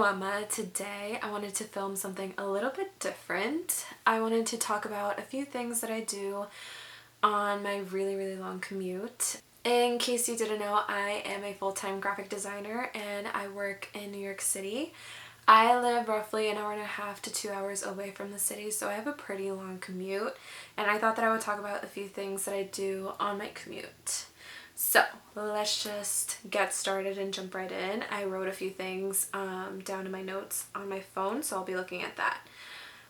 Emma. Today I wanted to film something a little bit different. I wanted to talk about a few things that I do on my really long commute. In case you didn't know, I am a full-time graphic designer and I work in New York City. I live roughly an hour and a half to 2 hours away from the city, so I have a pretty long commute, and I thought that I would talk about a few things that I do on my commute. So let's just get started and jump right in. I wrote a few things down in my notes on my phone, so I'll be looking at that.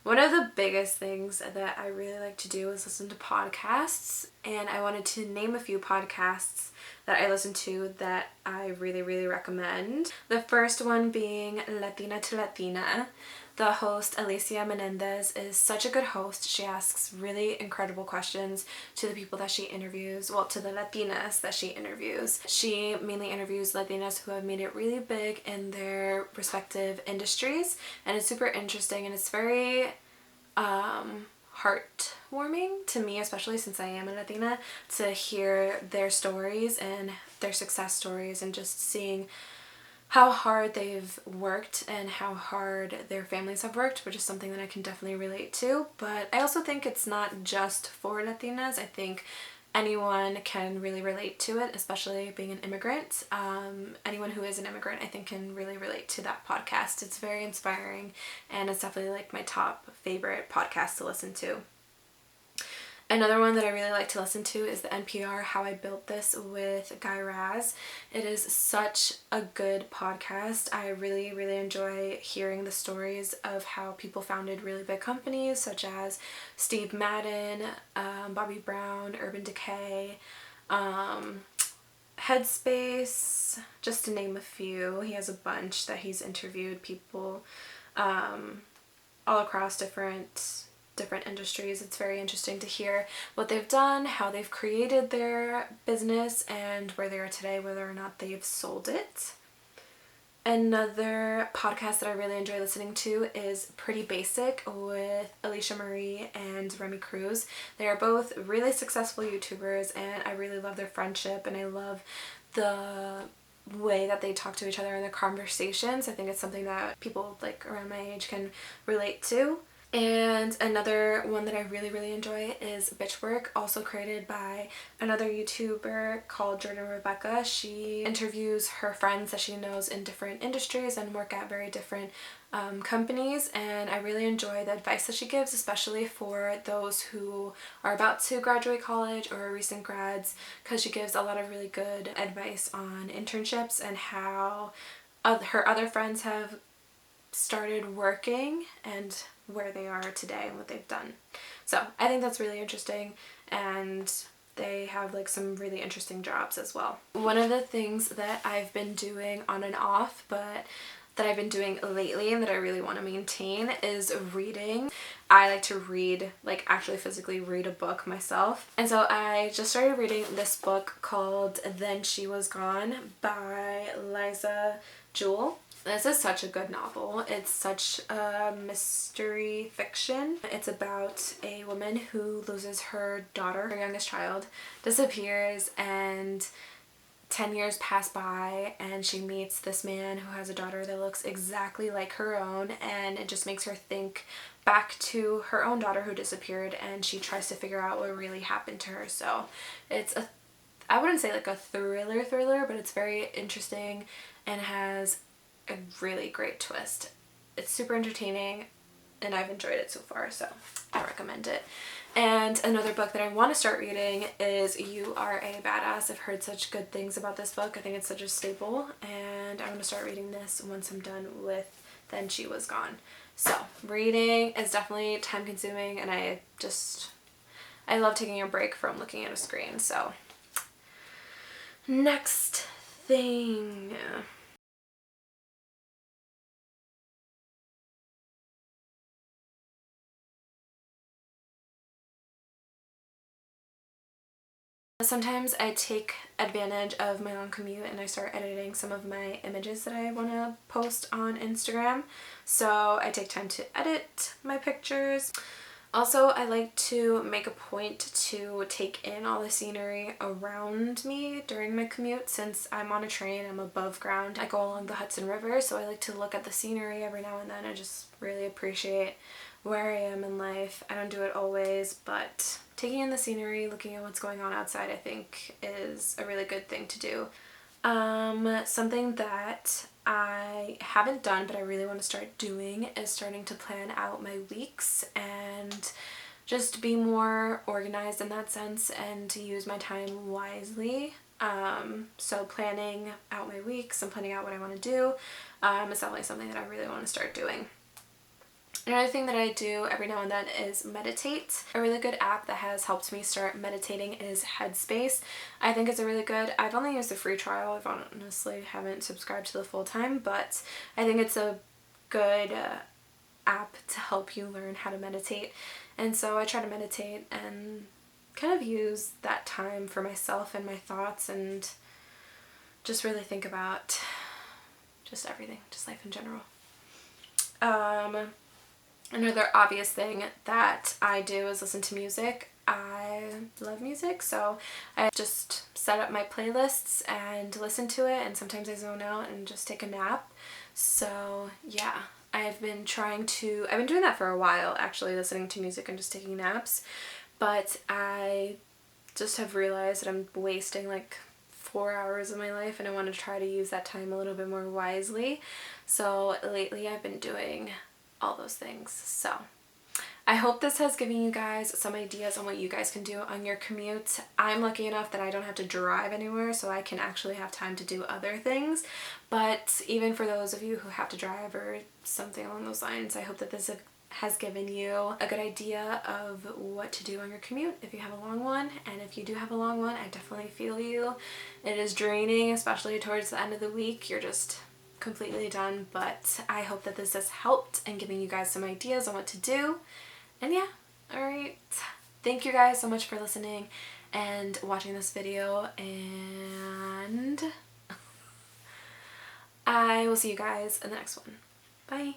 One of the biggest things that I really like to do is listen to podcasts, and I wanted to name a few podcasts that I listen to that I really recommend. The first one being Latina to Latina. The host, Alicia Menendez, is such a good host. She asks really incredible questions to the people that she interviews, well, to the Latinas that she interviews. She mainly interviews Latinas who have made it really big in their respective industries, and it's super interesting and it's very heartwarming to me, especially since I am a Latina, to hear their stories and their success stories and just seeing how hard they've worked and how hard their families have worked, which is something that I can definitely relate to. But I also think it's not just for Latinas. I think anyone can really relate to it, especially being an immigrant. Anyone who is an immigrant, I think, can really relate to that podcast. It's very inspiring, and it's definitely like my top favorite podcast to listen to. Another one that I really like to listen to is the NPR How I Built This with Guy Raz. It is such a good podcast. I really enjoy hearing the stories of how people founded really big companies such as Steve Madden, Bobby Brown, Urban Decay, Headspace, just to name a few. He has a bunch that he's interviewed people all across different industries. It's very interesting to hear what they've done, how they've created their business, and where they are today, whether or not they've sold it. Another podcast that I really enjoy listening to is Pretty Basic with Alicia Marie and Remy Cruz. They are both really successful YouTubers, and I really love their friendship, and I love the way that they talk to each other in their conversations. I think it's something that people like around my age can relate to. And another one that I really enjoy is Bitch Work, also created by another YouTuber called Jordan Rebecca. She interviews her friends that she knows in different industries and work at very different companies, and I really enjoy the advice that she gives, especially for those who are about to graduate college or recent grads, because she gives a lot of really good advice on internships and how her other friends have started working and where they are today and what they've done. So I think that's really interesting, and they have like some really interesting jobs as well. One of the things that I've been doing on and off, but that I've been doing lately and that I really want to maintain, is reading. I like to read, like actually physically read a book myself. And so I just started reading this book called Then She Was Gone by Liza Jewell. This is such a good novel. It's such a mystery fiction. It's about a woman who loses her daughter, her youngest child, disappears, and 10 years pass by and she meets this man who has a daughter that looks exactly like her own, and it just makes her think back to her own daughter who disappeared, and she tries to figure out what really happened to her. So it's I wouldn't say like a thriller, but it's very interesting and has a really great twist. It's super entertaining and I've enjoyed it so far, so I recommend it. And another book that I want to start reading is You Are a Badass. I've heard such good things about this book. I think it's such a staple, and I want to start reading this once I'm done with Then She Was Gone. So reading is definitely time consuming, and I love taking a break from looking at a screen. So next thing. Sometimes I take advantage of my long commute and I start editing some of my images that I want to post on Instagram. So I take time to edit my pictures. Also, I like to make a point to take in all the scenery around me during my commute. Since I'm on a train, I'm above ground. I go along the Hudson River, so I like to look at the scenery every now and then. I just really appreciate where I am in life. I don't do it always, but taking in the scenery, looking at what's going on outside, I think is a really good thing to do. Something that I haven't done but I really want to start doing is starting to plan out my weeks and just be more organized in that sense and to use my time wisely. So planning out my weeks and planning out what I want to do is definitely something that I really want to start doing. Another thing that I do every now and then is meditate. A really good app that has helped me start meditating is Headspace. I think it's a really good, I've only used the free trial, I've honestly haven't subscribed to the full time, but I think it's a good app to help you learn how to meditate. And so I try to meditate and kind of use that time for myself and my thoughts and just really think about just everything, just life in general. Another obvious thing that I do is listen to music. I love music, so I just set up my playlists and listen to it, and sometimes I zone out and just take a nap. So yeah, I've been doing that for a while actually, listening to music and just taking naps, but I just have realized that I'm wasting like 4 hours of my life and I want to try to use that time a little bit more wisely. So lately I've been doing all those things. So I hope this has given you guys some ideas on what you guys can do on your commute. I'm lucky enough that I don't have to drive anywhere, so I can actually have time to do other things. But even for those of you who have to drive or something along those lines, I hope that this has given you a good idea of what to do on your commute if you have a long one. And if you do have a long one, I definitely feel you. It is draining, especially towards the end of the week. You're just completely done, but I hope that this has helped and giving you guys some ideas on what to do. And yeah, alright. Thank you guys so much for listening and watching this video, and I will see you guys in the next one. Bye!